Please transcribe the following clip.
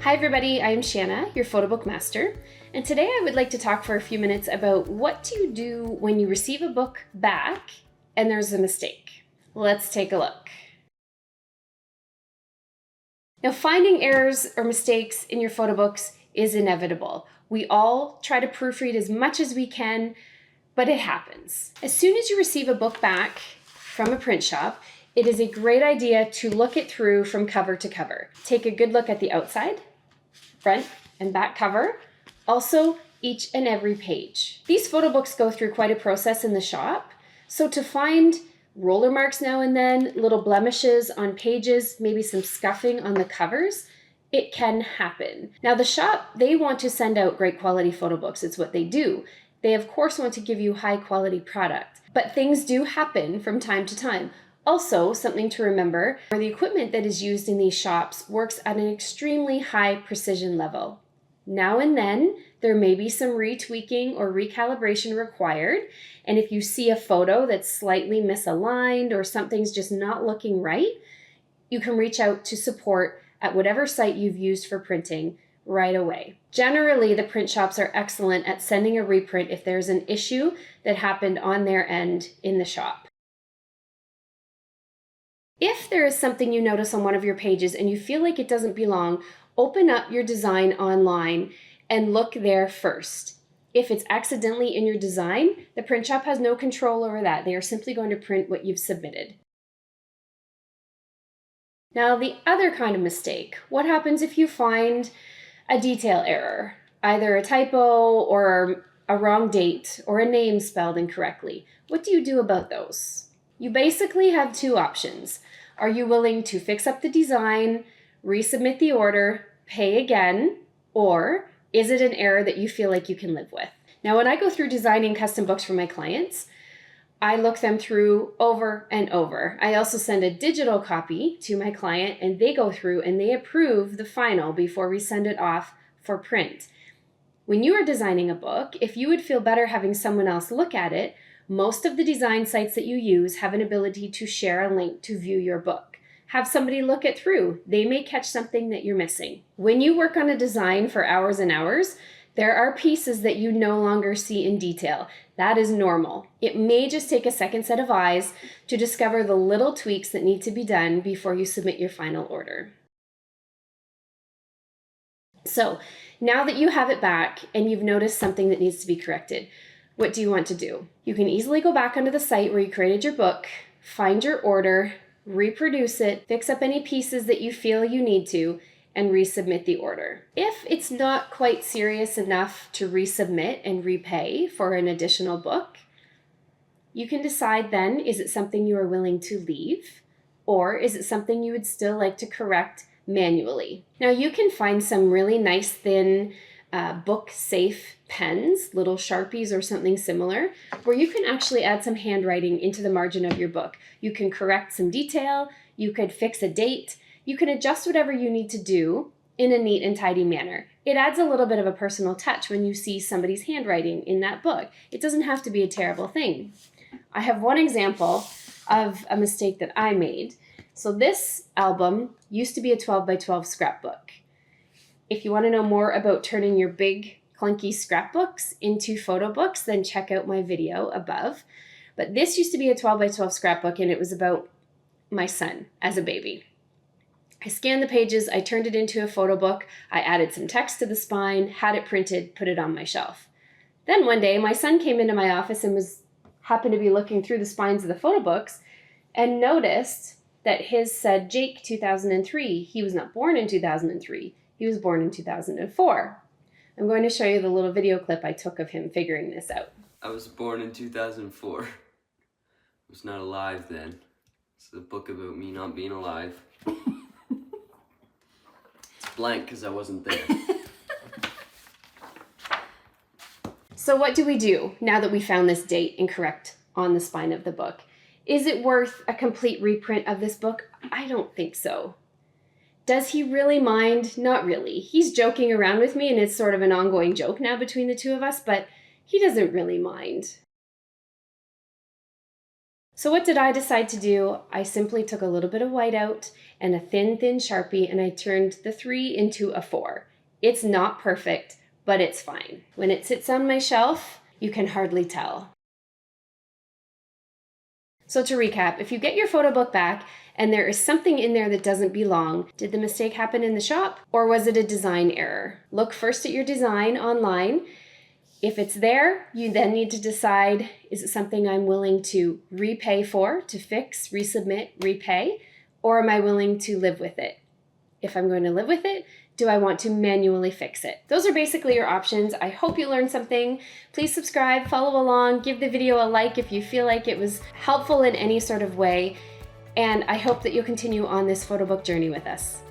Hi everybody, I'm Shanna, your photobook master, and today I would like to talk for a few minutes about what to do when you receive a book back and there's a mistake. Let's take a look. Now, finding errors or mistakes in your photo books is inevitable. We all try to proofread as much as we can, but it happens. As soon as you receive a book back from a print shop, it is a great idea to look it through from cover to cover. Take a good look at the outside, front and back cover, also each and every page. These photo books go through quite a process in the shop, so to find roller marks now and then, little blemishes on pages, maybe some scuffing on the covers, it can happen. Now the shop, they want to send out great quality photo books. It's what they do. They of course want to give you high quality product, but things do happen from time to time. Also, something to remember, the equipment that is used in these shops works at an extremely high precision level. Now and then, there may be some retweaking or recalibration required, and if you see a photo that's slightly misaligned or something's just not looking right, you can reach out to support at whatever site you've used for printing right away. Generally, the print shops are excellent at sending a reprint if there's an issue that happened on their end in the shop. If there is something you notice on one of your pages and you feel like it doesn't belong, open up your design online and look there first. If it's accidentally in your design, the print shop has no control over that. They are simply going to print what you've submitted. Now, the other kind of mistake, what happens if you find a detail error, either a typo or a wrong date or a name spelled incorrectly? What do you do about those? You basically have two options. Are you willing to fix up the design, resubmit the order, pay again, or is it an error that you feel like you can live with? Now, when I go through designing custom books for my clients, I look them through over and over. I also send a digital copy to my client and they go through and they approve the final before we send it off for print. When you are designing a book, if you would feel better having someone else look at it, most of the design sites that you use have an ability to share a link to view your book. Have somebody look it through. They may catch something that you're missing. When you work on a design for hours and hours, there are pieces that you no longer see in detail. That is normal. It may just take a second set of eyes to discover the little tweaks that need to be done before you submit your final order. So now that you have it back and you've noticed something that needs to be corrected, what do you want to do? You can easily go back onto the site where you created your book, find your order, reproduce it, fix up any pieces that you feel you need to, and resubmit the order. If it's not quite serious enough to resubmit and repay for an additional book, you can decide then, is it something you are willing to leave, or is it something you would still like to correct manually? Now, you can find some really nice thin book safe pens, little Sharpies or something similar, where you can actually add some handwriting into the margin of your book. You can correct some detail, you could fix a date, you can adjust whatever you need to do in a neat and tidy manner. It adds a little bit of a personal touch when you see somebody's handwriting in that book. It doesn't have to be a terrible thing. I have one example of a mistake that I made. So this album used to be a 12 by 12 scrapbook. If you want to know more about turning your big, clunky scrapbooks into photo books, then check out my video above. But this used to be a 12 by 12 scrapbook, and it was about my son as a baby. I scanned the pages, I turned it into a photo book, I added some text to the spine, had it printed, put it on my shelf. Then one day, my son came into my office and happened to be looking through the spines of the photo books and noticed that his said Jake 2003. He was not born in 2003. He was born in 2004. I'm going to show you the little video clip I took of him figuring this out. I was born in 2004. I was not alive then. It's a book about me not being alive. It's blank because I wasn't there. So what do we do now that we found this date incorrect on the spine of the book? Is it worth a complete reprint of this book? I don't think so. Does he really mind? Not really. He's joking around with me and it's sort of an ongoing joke now between the two of us, but he doesn't really mind. So what did I decide to do? I simply took a little bit of whiteout and a thin Sharpie, and I turned the 3 into a 4. It's not perfect, but it's fine. When it sits on my shelf, you can hardly tell. So to recap, if you get your photo book back and there is something in there that doesn't belong, did the mistake happen in the shop or was it a design error? Look first at your design online. If it's there, you then need to decide, is it something I'm willing to repay for, to fix, resubmit, repay, or am I willing to live with it? If I'm going to live with it, do I want to manually fix it? Those are basically your options. I hope you learned something. Please subscribe, follow along, give the video a like if you feel like it was helpful in any sort of way. And I hope that you'll continue on this photo book journey with us.